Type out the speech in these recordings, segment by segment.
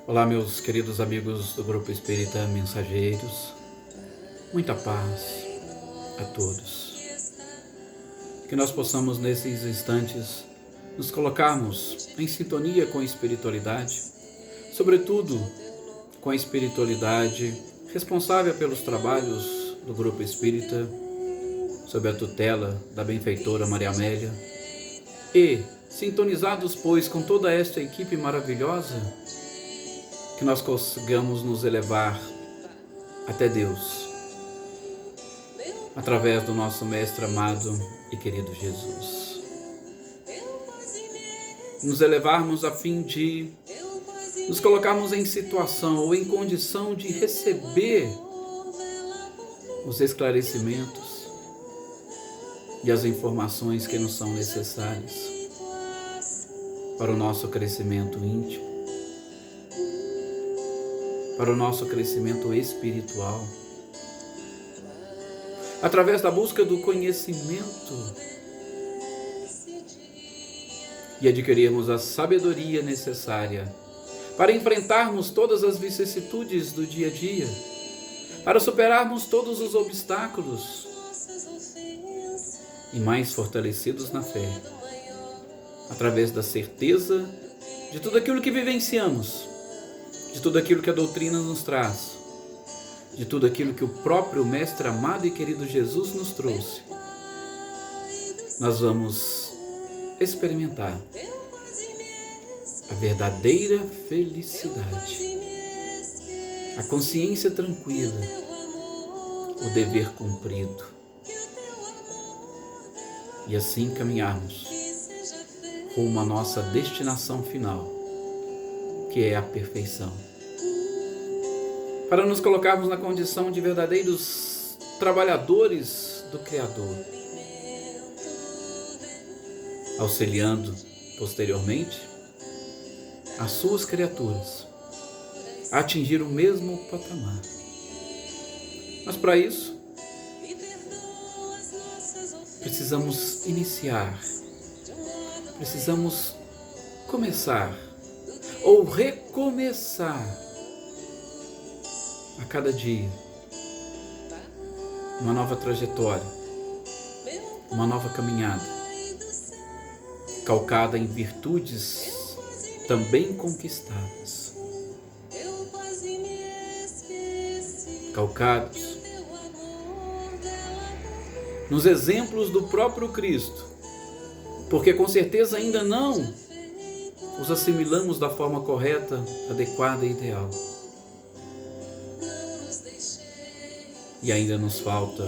Olá, meus queridos amigos do Grupo Espírita Mensageiros, muita paz a todos. Que nós possamos, nesses instantes, nos colocarmos em sintonia com a espiritualidade, sobretudo com a espiritualidade responsável pelos trabalhos do Grupo Espírita, sob a tutela da benfeitora Maria Amélia, e sintonizados, pois, com toda esta equipe maravilhosa, que nós consigamos nos elevar até Deus, através do nosso Mestre amado e querido Jesus. Nos elevarmos a fim de nos colocarmos em situação ou em condição de receber os esclarecimentos e as informações que nos são necessárias para o nosso crescimento íntimo, para o nosso crescimento espiritual, através da busca do conhecimento e adquirirmos a sabedoria necessária para enfrentarmos todas as vicissitudes do dia a dia, para superarmos todos os obstáculos e mais fortalecidos na fé, através da certeza de tudo aquilo que vivenciamos, de tudo aquilo que a doutrina nos traz, de tudo aquilo que o próprio Mestre amado e querido Jesus nos trouxe. Nós vamos experimentar a verdadeira felicidade, a consciência tranquila, o dever cumprido, e assim caminharmos rumo à nossa destinação final, que é a perfeição, para nos colocarmos na condição de verdadeiros trabalhadores do Criador, auxiliando posteriormente as suas criaturas a atingir o mesmo patamar. Mas para isso, precisamos iniciar, precisamos começar ou recomeçar a cada dia uma nova trajetória, uma nova caminhada, calcada em virtudes também conquistadas, calcados nos exemplos do próprio Cristo, porque com certeza ainda não os assimilamos da forma correta, adequada e ideal. E ainda nos falta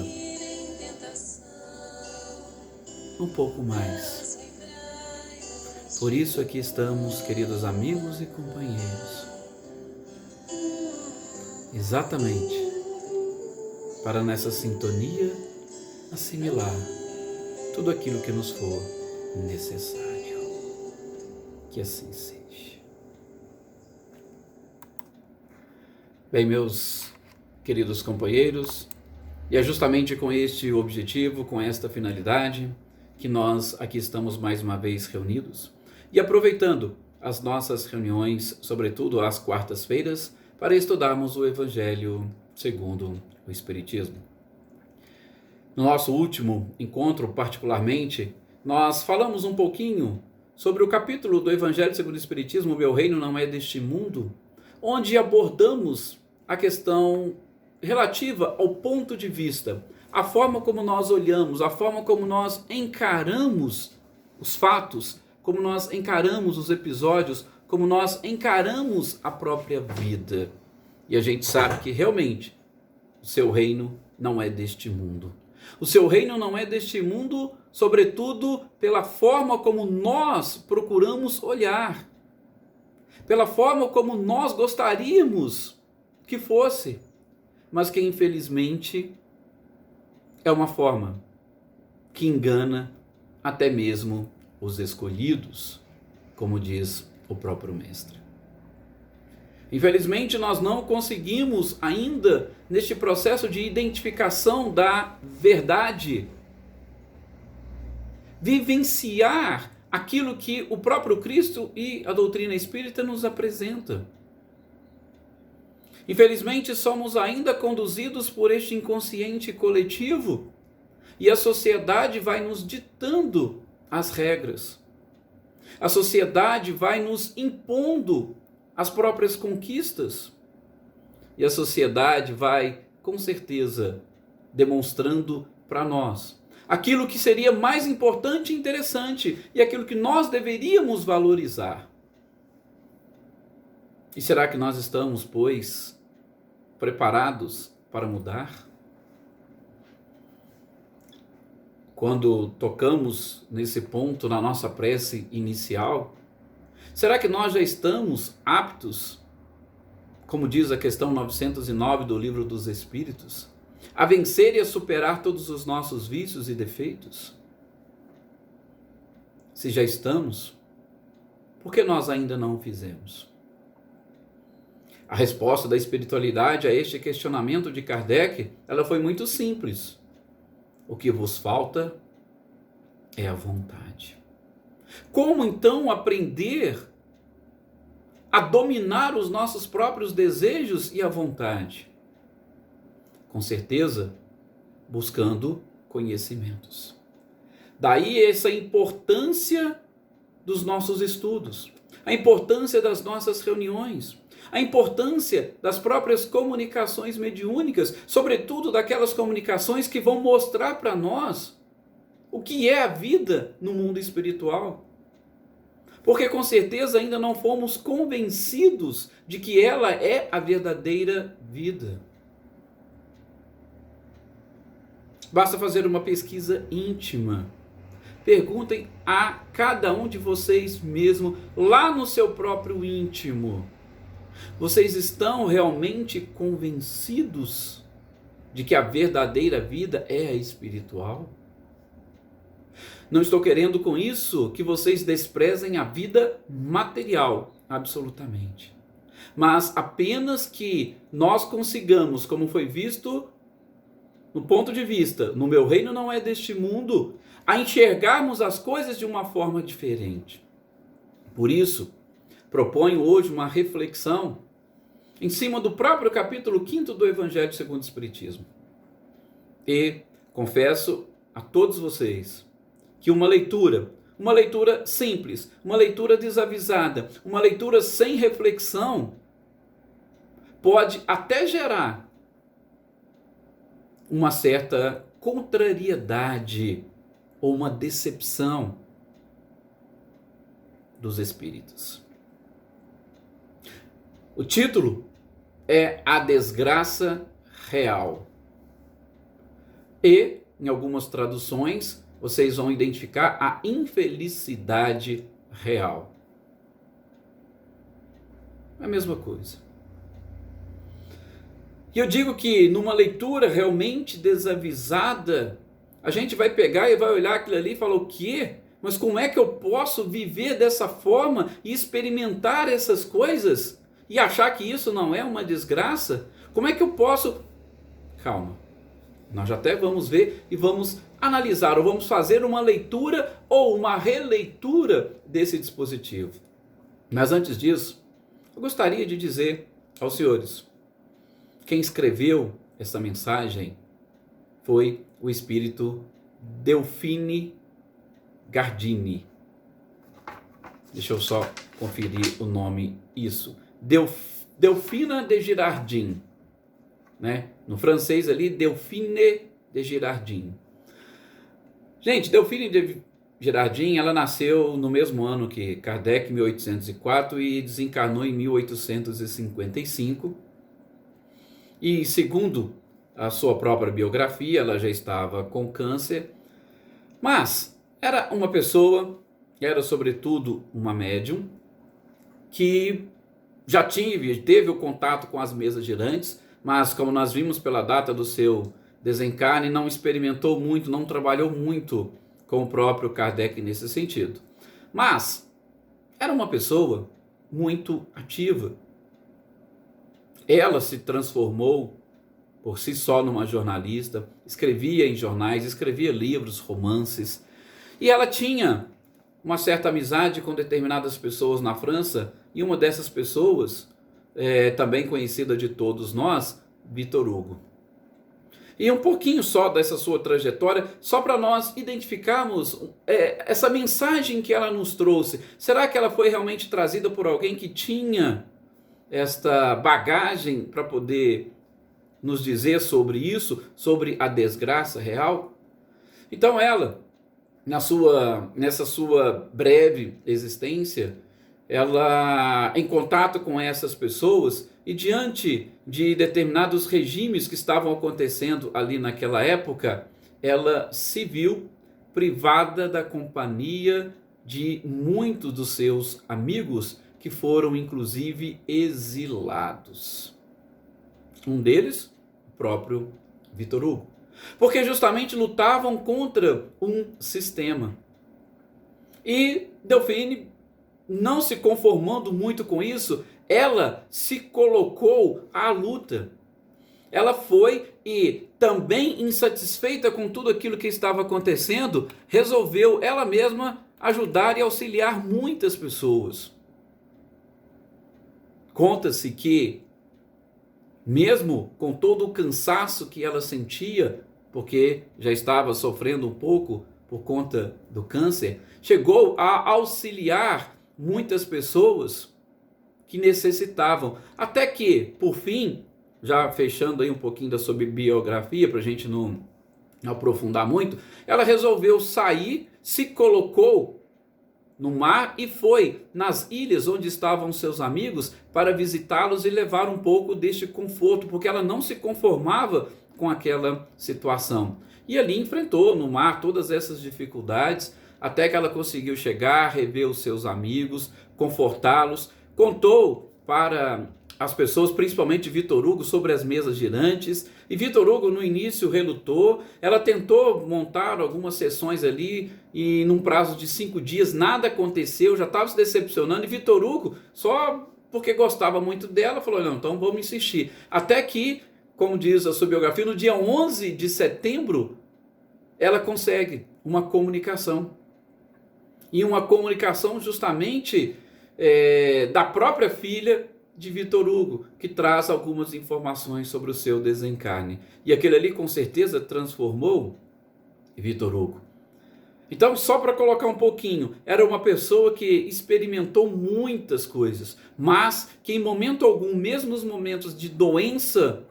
um pouco mais. Por isso aqui estamos, queridos amigos e companheiros, exatamente para nessa sintonia assimilar tudo aquilo que nos for necessário. Que assim seja. Bem, meus queridos companheiros, e é justamente com este objetivo, com esta finalidade, que nós aqui estamos mais uma vez reunidos e aproveitando as nossas reuniões, sobretudo às quartas-feiras, para estudarmos o Evangelho segundo o Espiritismo. No nosso último encontro, particularmente, nós falamos um pouquinho sobre o capítulo do Evangelho segundo o Espiritismo, O Meu Reino Não É Deste Mundo, onde abordamos a questão relativa ao ponto de vista, a forma como nós olhamos, a forma como nós encaramos os fatos, como nós encaramos os episódios, como nós encaramos a própria vida. E a gente sabe que realmente o seu reino não é deste mundo. O seu reino não é deste mundo, sobretudo pela forma como nós procuramos olhar, pela forma como nós gostaríamos que fosse, mas que infelizmente é uma forma que engana até mesmo os escolhidos, como diz o próprio Mestre. Infelizmente, nós não conseguimos ainda, neste processo de identificação da verdade, vivenciar aquilo que o próprio Cristo e a doutrina espírita nos apresenta. Infelizmente, somos ainda conduzidos por este inconsciente coletivo e a sociedade vai nos ditando as regras. A sociedade vai nos impondo as próprias conquistas. E a sociedade vai, com certeza, demonstrando para nós aquilo que seria mais importante e interessante e aquilo que nós deveríamos valorizar. E será que nós estamos, pois, preparados para mudar? Quando tocamos nesse ponto na nossa prece inicial, será que nós já estamos aptos, como diz a questão 909 do Livro dos Espíritos, a vencer e a superar todos os nossos vícios e defeitos? Se já estamos, por que nós ainda não o fizemos? A resposta da espiritualidade a este questionamento de Kardec, ela foi muito simples. O que vos falta é a vontade. Como então aprender a dominar os nossos próprios desejos e a vontade? Com certeza, buscando conhecimentos. Daí essa importância dos nossos estudos, a importância das nossas reuniões, a importância das próprias comunicações mediúnicas, sobretudo daquelas comunicações que vão mostrar para nós o que é a vida no mundo espiritual. Porque com certeza ainda não fomos convencidos de que ela é a verdadeira vida. Basta fazer uma pesquisa íntima. Perguntem a cada um de vocês mesmo, lá no seu próprio íntimo. Vocês estão realmente convencidos de que a verdadeira vida é a espiritual? Não estou querendo com isso que vocês desprezem a vida material, absolutamente. Mas apenas que nós consigamos, como foi visto no ponto de vista, no meu reino não é deste mundo, a enxergarmos as coisas de uma forma diferente. Por isso, proponho hoje uma reflexão em cima do próprio capítulo 5º do Evangelho segundo o Espiritismo. E confesso a todos vocês que uma leitura simples, uma leitura desavisada, uma leitura sem reflexão, pode até gerar uma certa contrariedade ou uma decepção dos espíritos. O título é A Desgraça Real. E, em algumas traduções, vocês vão identificar a infelicidade real. É a mesma coisa. E eu digo que numa leitura realmente desavisada, a gente vai pegar e vai olhar aquilo ali e falar: o quê? Mas como é que eu posso viver dessa forma e experimentar essas coisas e achar que isso não é uma desgraça? Como é que eu posso... Calma, nós já até vamos ver e vamos analisar, ou vamos fazer uma leitura ou uma releitura desse dispositivo. Mas antes disso, eu gostaria de dizer aos senhores, quem escreveu essa mensagem foi o espírito Delfine Gardini. Deixa eu só conferir o nome, isso. Delfina de Girardin, né? No francês ali, Delphine de Girardin. Gente, Delphine de Girardin, ela nasceu no mesmo ano que Kardec, 1804, e desencarnou em 1855. E segundo a sua própria biografia, ela já estava com câncer, mas era uma pessoa, era sobretudo uma médium, que já teve o contato com as mesas girantes, mas como nós vimos pela data do seu desencarne, não experimentou muito, não trabalhou muito com o próprio Kardec nesse sentido. Mas era uma pessoa muito ativa. Ela se transformou por si só numa jornalista, escrevia em jornais, escrevia livros, romances, e ela tinha uma certa amizade com determinadas pessoas na França, e uma dessas pessoas também conhecida de todos nós, Vitor Hugo. E um pouquinho só dessa sua trajetória, só para nós identificarmos essa mensagem que ela nos trouxe. Será que ela foi realmente trazida por alguém que tinha esta bagagem para poder nos dizer sobre isso, sobre a desgraça real? Então ela, nessa sua breve existência, ela, em contato com essas pessoas e diante de determinados regimes que estavam acontecendo ali naquela época, ela se viu privada da companhia de muitos dos seus amigos que foram inclusive exilados. Um deles, o próprio Vitor Hugo. Porque justamente lutavam contra um sistema. E Delphine, não se conformando muito com isso, ela se colocou à luta. Ela foi e, também insatisfeita com tudo aquilo que estava acontecendo, resolveu ela mesma ajudar e auxiliar muitas pessoas. Conta-se que, mesmo com todo o cansaço que ela sentia, porque já estava sofrendo um pouco por conta do câncer, chegou a auxiliar muitas pessoas que necessitavam. Até que, por fim, já fechando aí um pouquinho da sua biografia, para a gente não aprofundar muito, ela resolveu sair, se colocou no mar e foi nas ilhas onde estavam seus amigos para visitá-los e levar um pouco deste conforto, porque ela não se conformava com aquela situação. E ali enfrentou no mar todas essas dificuldades, até que ela conseguiu chegar, rever os seus amigos, confortá-los, contou para as pessoas, principalmente Vitor Hugo, sobre as mesas girantes. E Vitor Hugo no início relutou, ela tentou montar algumas sessões ali e num prazo de 5 dias nada aconteceu, já estava se decepcionando, e Vitor Hugo, só porque gostava muito dela, falou, não, então vamos insistir. Até que, como diz a sua biografia, no dia 11 de setembro, ela consegue uma comunicação. E uma comunicação justamente da própria filha de Vitor Hugo, que traz algumas informações sobre o seu desencarne. E aquele ali com certeza transformou Vitor Hugo. Então, só para colocar um pouquinho, era uma pessoa que experimentou muitas coisas, mas que em momento algum, mesmo nos momentos de doença,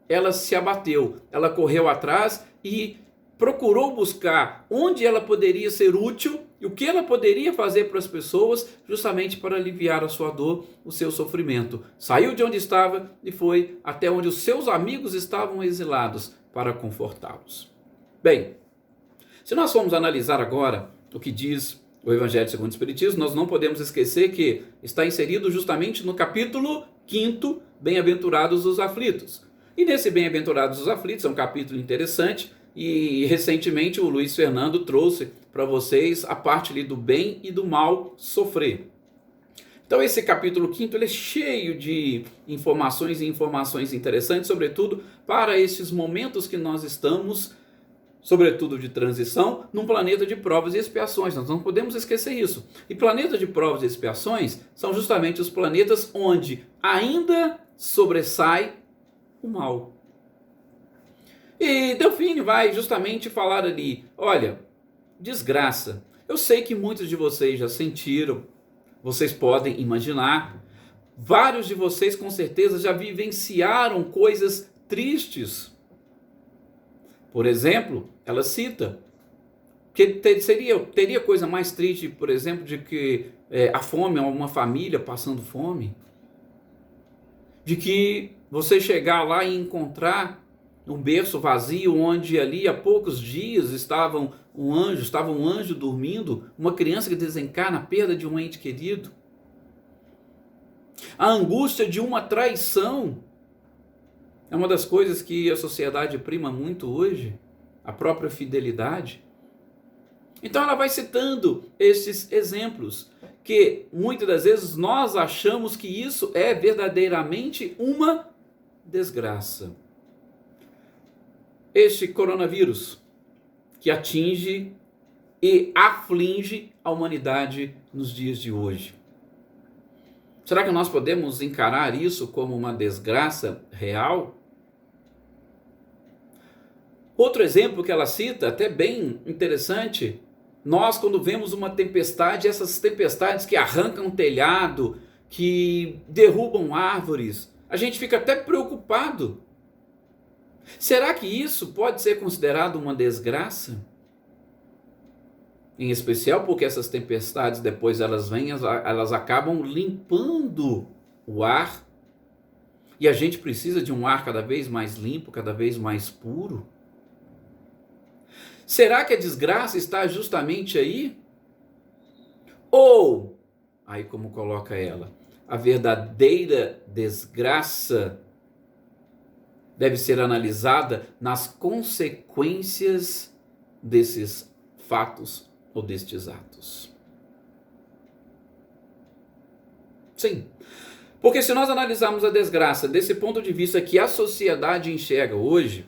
ela se abateu, ela correu atrás e procurou buscar onde ela poderia ser útil e o que ela poderia fazer para as pessoas, justamente para aliviar a sua dor, o seu sofrimento. Saiu de onde estava e foi até onde os seus amigos estavam exilados para confortá-los. Bem, se nós formos analisar agora o que diz o Evangelho segundo o Espiritismo, nós não podemos esquecer que está inserido justamente no capítulo 5º, Bem-aventurados os aflitos. E nesse Bem-aventurados os aflitos é um capítulo interessante, e recentemente o Luiz Fernando trouxe para vocês a parte ali do bem e do mal sofrer. Então esse capítulo 5º ele é cheio de informações e informações interessantes, sobretudo para esses momentos que nós estamos, sobretudo de transição, num planeta de provas e expiações. Nós não podemos esquecer isso. E planeta de provas e expiações são justamente os planetas onde ainda sobressai o mal. E Delphine vai justamente falar ali, olha, desgraça. Eu sei que muitos de vocês já sentiram, vocês podem imaginar, vários de vocês com certeza já vivenciaram coisas tristes. Por exemplo, ela cita que teria coisa mais triste, por exemplo, de que a fome, uma família passando fome, de que você chegar lá e encontrar um berço vazio, onde ali há poucos dias estava um anjo dormindo, uma criança que desencarna a perda de um ente querido. A angústia de uma traição é uma das coisas que a sociedade prima muito hoje, a própria fidelidade. Então ela vai citando esses exemplos, que muitas das vezes nós achamos que isso é verdadeiramente uma desgraça. Este coronavírus que atinge e aflige a humanidade nos dias de hoje. Será que nós podemos encarar isso como uma desgraça real? Outro exemplo que ela cita, até bem interessante, nós quando vemos uma tempestade, essas tempestades que arrancam telhado, que derrubam árvores, a gente fica até preocupado. Será que isso pode ser considerado uma desgraça? Em especial porque essas tempestades depois elas vêm, elas acabam limpando o ar, e a gente precisa de um ar cada vez mais limpo, cada vez mais puro. Será que a desgraça está justamente aí? Ou, aí como coloca ela, a verdadeira desgraça deve ser analisada nas consequências desses fatos ou destes atos? Sim, porque se nós analisarmos a desgraça desse ponto de vista que a sociedade enxerga hoje,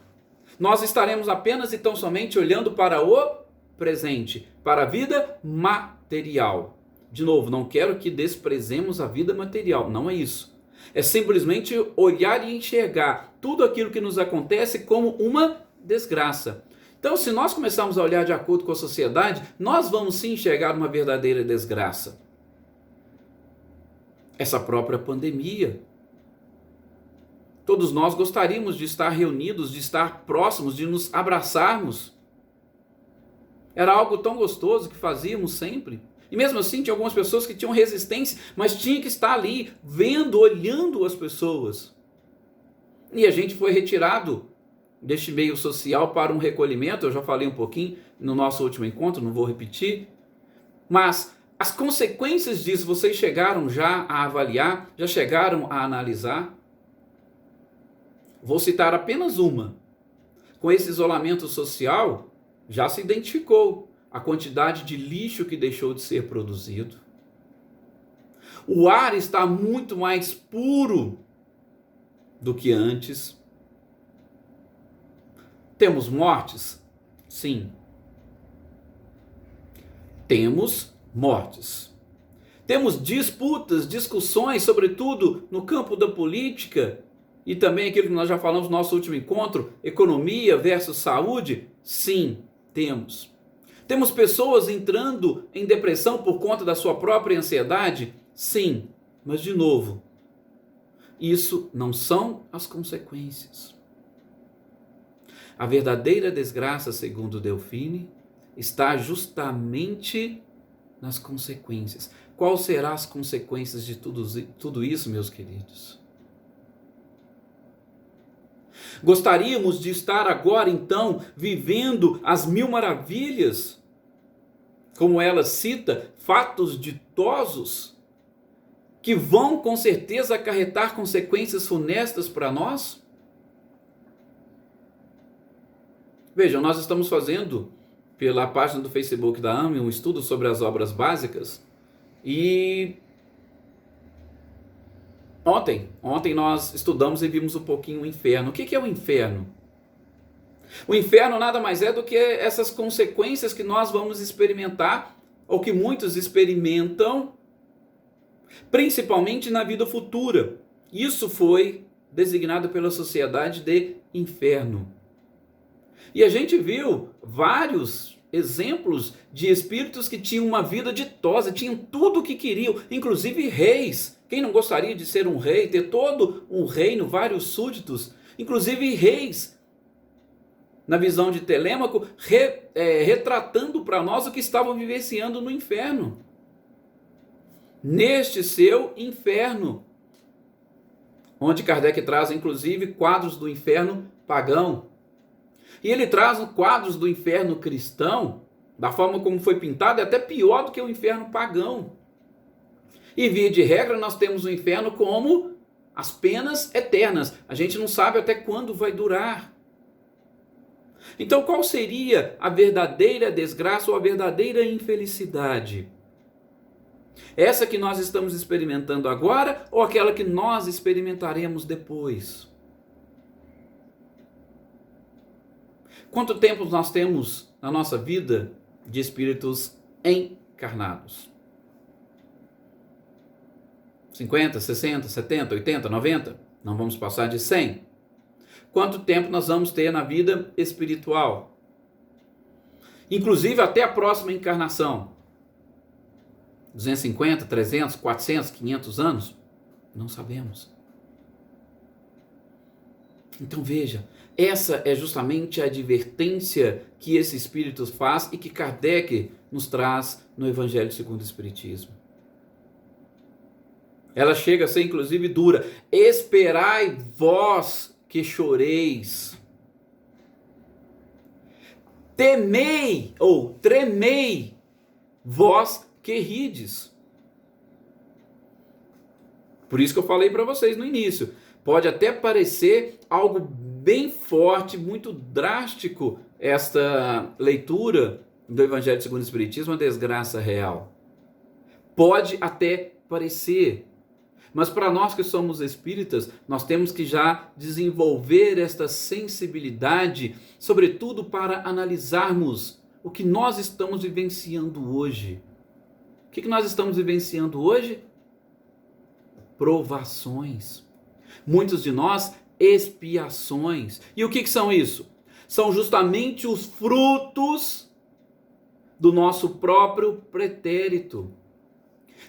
nós estaremos apenas e tão somente olhando para o presente, para a vida material. De novo, não quero que desprezemos a vida material, não é isso. É simplesmente olhar e enxergar tudo aquilo que nos acontece como uma desgraça. Então, se nós começarmos a olhar de acordo com a sociedade, nós vamos sim enxergar uma verdadeira desgraça. Essa própria pandemia. Todos nós gostaríamos de estar reunidos, de estar próximos, de nos abraçarmos. Era algo tão gostoso que fazíamos sempre. E mesmo assim, tinha algumas pessoas que tinham resistência, mas tinha que estar ali, vendo, olhando as pessoas. E a gente foi retirado deste meio social para um recolhimento. Eu já falei um pouquinho no nosso último encontro, não vou repetir. Mas as consequências disso, vocês chegaram já a avaliar, já chegaram a analisar? Vou citar apenas uma. Com esse isolamento social, já se identificou a quantidade de lixo que deixou de ser produzido. O ar está muito mais puro do que antes. Temos mortes? Sim. Temos mortes. Temos disputas, discussões, sobretudo no campo da política, e também aquilo que nós já falamos no nosso último encontro, economia versus saúde? Sim, temos. Temos pessoas entrando em depressão por conta da sua própria ansiedade? Sim, mas de novo, isso não são as consequências. A verdadeira desgraça, segundo Delphine, está justamente nas consequências. Quais serão as consequências de tudo isso, meus queridos? Gostaríamos de estar agora, então, vivendo as mil maravilhas, como ela cita, fatos ditosos, que vão com certeza acarretar consequências funestas para nós? Vejam, nós estamos fazendo, pela página do Facebook da AME, um estudo sobre as obras básicas, e Ontem nós estudamos e vimos um pouquinho o inferno. O que é o inferno? O inferno nada mais é do que essas consequências que nós vamos experimentar, ou que muitos experimentam, principalmente na vida futura. Isso foi designado pela sociedade de inferno. E a gente viu vários exemplos de espíritos que tinham uma vida ditosa, tinham tudo o que queriam, inclusive reis. Quem não gostaria de ser um rei, ter todo um reino, vários súditos, inclusive reis? Na visão de Telêmaco, retratando para nós o que estavam vivenciando no inferno. Neste seu inferno, onde Kardec traz inclusive quadros do inferno pagão. E ele traz quadros do inferno cristão, da forma como foi pintado, é até pior do que o inferno pagão. E via de regra nós temos o inferno como as penas eternas. A gente não sabe até quando vai durar. Então qual seria a verdadeira desgraça ou a verdadeira infelicidade? Essa que nós estamos experimentando agora ou aquela que nós experimentaremos depois? Quanto tempo nós temos na nossa vida de espíritos encarnados? 50, 60, 70, 80, 90? Não vamos passar de 100. Quanto tempo nós vamos ter na vida espiritual? Inclusive até a próxima encarnação. 250, 300, 400, 500 anos? Não sabemos. Então veja, essa é justamente a advertência que esse Espírito faz e que Kardec nos traz no Evangelho segundo o Espiritismo. Ela chega a ser inclusive dura. Esperai vós que choreis. Temei ou tremei vós que rides. Por isso que eu falei para vocês no início. Pode até parecer algo bem forte, muito drástico, esta leitura do Evangelho segundo o Espiritismo, a desgraça real. Pode até parecer. Mas para nós que somos espíritas, nós temos que já desenvolver esta sensibilidade, sobretudo para analisarmos o que nós estamos vivenciando hoje. O que nós estamos vivenciando hoje? Provações. Muitos de nós, expiações. E o que são isso? São justamente os frutos do nosso próprio pretérito.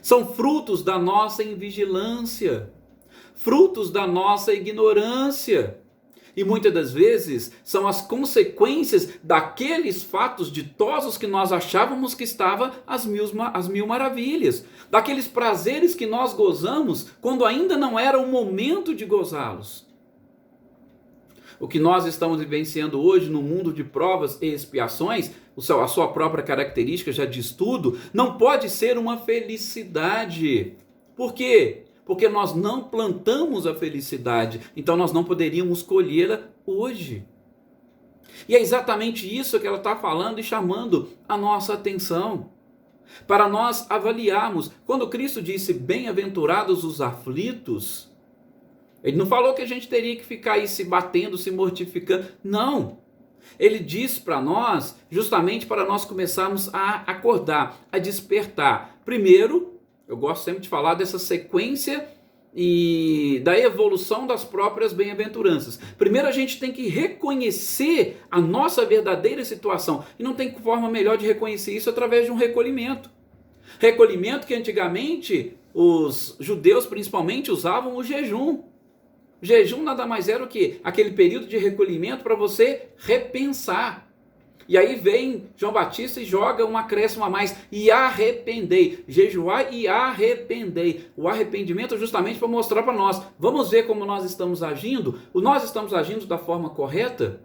São frutos da nossa invigilância, frutos da nossa ignorância. E muitas das vezes são as consequências daqueles fatos ditosos que nós achávamos que estava às mil maravilhas, daqueles prazeres que nós gozamos quando ainda não era o momento de gozá-los. O que nós estamos vivenciando hoje no mundo de provas e expiações, a sua própria característica já diz tudo, não pode ser uma felicidade. Por quê? Porque nós não plantamos a felicidade, então nós não poderíamos colhê-la hoje. E é exatamente isso que ela está falando e chamando a nossa atenção. Para nós avaliarmos, quando Cristo disse bem-aventurados os aflitos, ele não falou que a gente teria que ficar aí se batendo, se mortificando. Não. Ele diz para nós, justamente para nós começarmos a acordar, a despertar. Primeiro, eu gosto sempre de falar dessa sequência e da evolução das próprias bem-aventuranças. Primeiro a gente tem que reconhecer a nossa verdadeira situação. E não tem forma melhor de reconhecer isso através de um recolhimento. Recolhimento que antigamente os judeus principalmente usavam o jejum. O jejum nada mais era o que? Aquele período de recolhimento para você repensar. E aí vem João Batista e joga um acréscimo a mais. E arrependei. Jejuar e arrependei. O arrependimento é justamente para mostrar para nós. Vamos ver como nós estamos agindo? Nós estamos agindo da forma correta?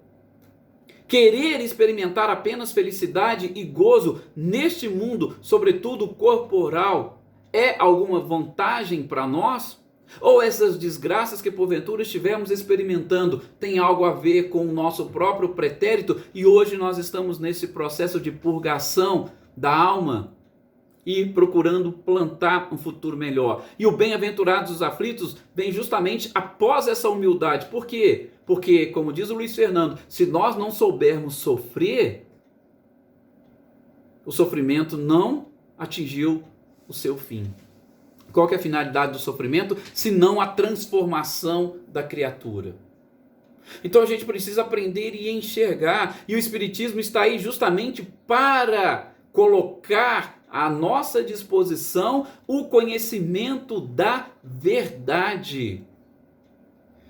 Querer experimentar apenas felicidade e gozo neste mundo, sobretudo corporal, é alguma vantagem para nós? Ou essas desgraças que porventura estivemos experimentando tem algo a ver com o nosso próprio pretérito e hoje nós estamos nesse processo de purgação da alma e procurando plantar um futuro melhor. E o bem-aventurados os aflitos vem justamente após essa humildade. Por quê? Porque, como diz o Luiz Fernando, se nós não soubermos sofrer, o sofrimento não atingiu o seu fim. Qual que é a finalidade do sofrimento? Senão a transformação da criatura. Então a gente precisa aprender e enxergar. E o Espiritismo está aí justamente para colocar à nossa disposição o conhecimento da verdade.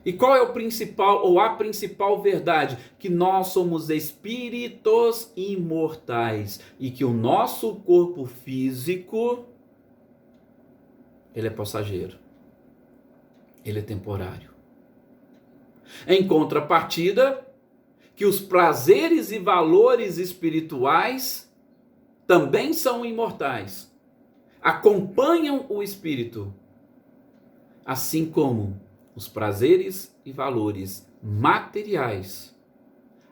E qual é o principal ou a principal verdade? Que nós somos espíritos imortais e que o nosso corpo físico ele é passageiro, ele é temporário. Em contrapartida, que os prazeres e valores espirituais também são imortais, acompanham o espírito, assim como os prazeres e valores materiais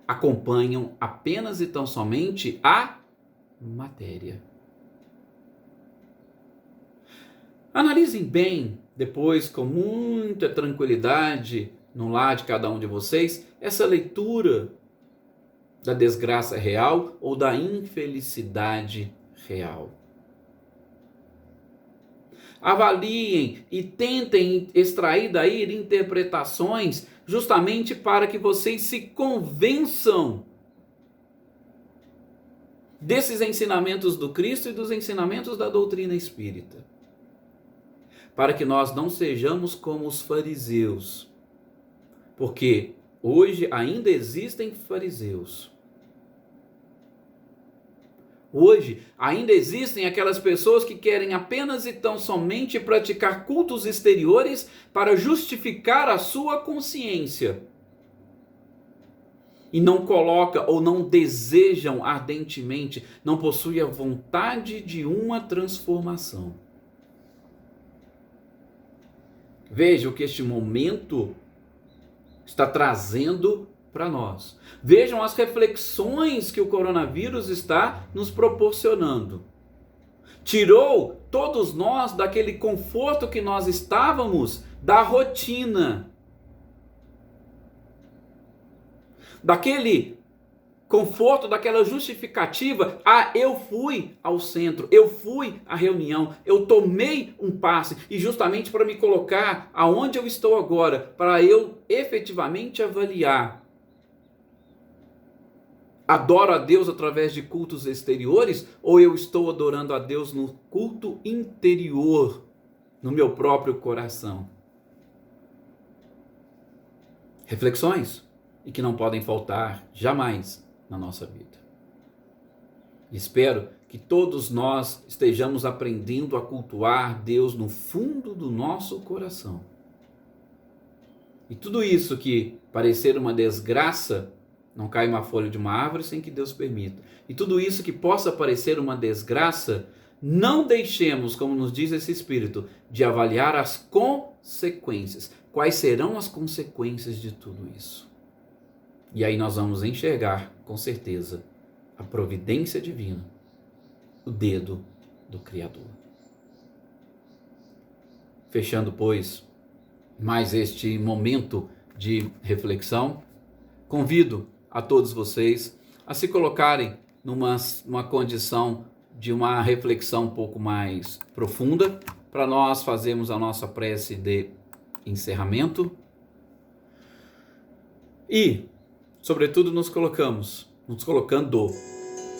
acompanham apenas e tão somente a matéria. Analisem bem, depois, com muita tranquilidade, no lar de cada um de vocês, essa leitura da desgraça real ou da infelicidade real. Avaliem e tentem extrair daí interpretações justamente para que vocês se convençam desses ensinamentos do Cristo e dos ensinamentos da doutrina espírita. Para que nós não sejamos como os fariseus. Porque hoje ainda existem fariseus. Hoje ainda existem aquelas pessoas que querem apenas e tão somente praticar cultos exteriores para justificar a sua consciência. E não coloca ou não desejam ardentemente, não possuem a vontade de uma transformação. Veja o que este momento está trazendo para nós. Vejam as reflexões que o coronavírus está nos proporcionando. Tirou todos nós daquele conforto que nós estávamos, da rotina. Daquele conforto, daquela justificativa. Eu fui ao centro, eu fui à reunião, eu tomei um passe, e justamente para me colocar aonde eu estou agora, para eu efetivamente avaliar. Adoro a Deus através de cultos exteriores, ou eu estou adorando a Deus no culto interior, no meu próprio coração? Reflexões, e que não podem faltar jamais na nossa vida. Espero que todos nós estejamos aprendendo a cultuar Deus no fundo do nosso coração. E tudo isso que parecer uma desgraça, não cai uma folha de uma árvore sem que Deus permita. E tudo isso que possa parecer uma desgraça, não deixemos, como nos diz esse Espírito, de avaliar as consequências. Quais serão as consequências de tudo isso? E aí nós vamos enxergar, com certeza, a providência divina, o dedo do Criador. Fechando, pois, mais este momento de reflexão, convido a todos vocês a se colocarem numa condição de uma reflexão um pouco mais profunda, para nós fazermos a nossa prece de encerramento e, sobretudo, nos colocando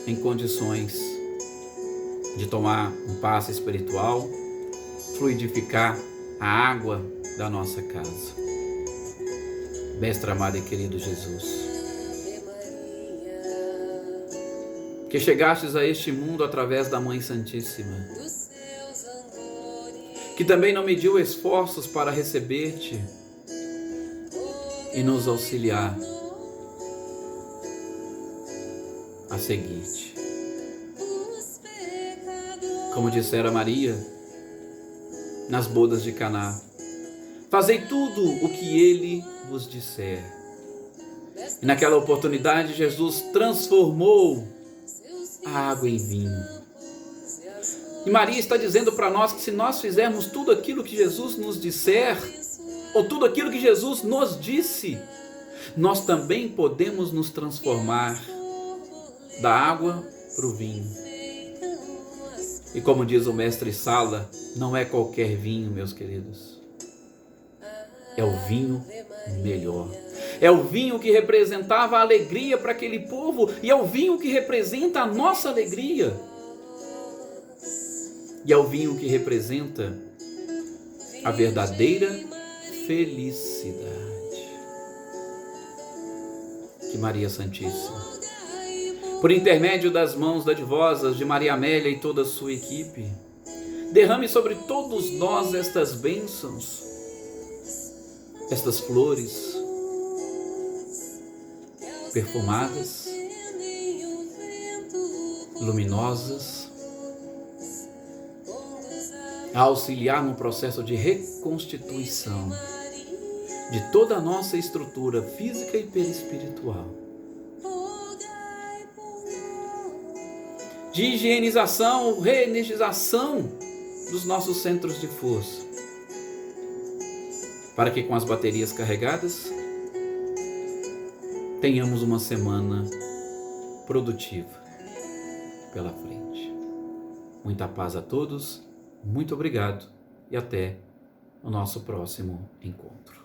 em condições de tomar um passe espiritual, fluidificar a água da nossa casa. Mestre amado e querido Jesus, que chegastes a este mundo através da Mãe Santíssima, que também não mediu esforços para receber-te e nos auxiliar a seguir-te. Como dissera Maria nas bodas de Caná, fazei tudo o que ele vos disser. E naquela oportunidade Jesus transformou a água em vinho. E Maria está dizendo para nós que se nós fizermos tudo aquilo que Jesus nos disser, ou tudo aquilo que Jesus nos disse, nós também podemos nos transformar da água para o vinho. E como diz o mestre Sala, não é qualquer vinho, meus queridos. É o vinho melhor. É o vinho que representava a alegria para aquele povo, e é o vinho que representa a nossa alegria. E é o vinho que representa a verdadeira felicidade. Que Maria Santíssima, por intermédio das mãos dadivosas de Maria Amélia e toda a sua equipe, derrame sobre todos nós estas bênçãos, estas flores perfumadas, luminosas, a auxiliar no processo de reconstituição de toda a nossa estrutura física e perispiritual, de higienização, reenergização dos nossos centros de força, para que com as baterias carregadas tenhamos uma semana produtiva pela frente. Muita paz a todos, muito obrigado e até o nosso próximo encontro.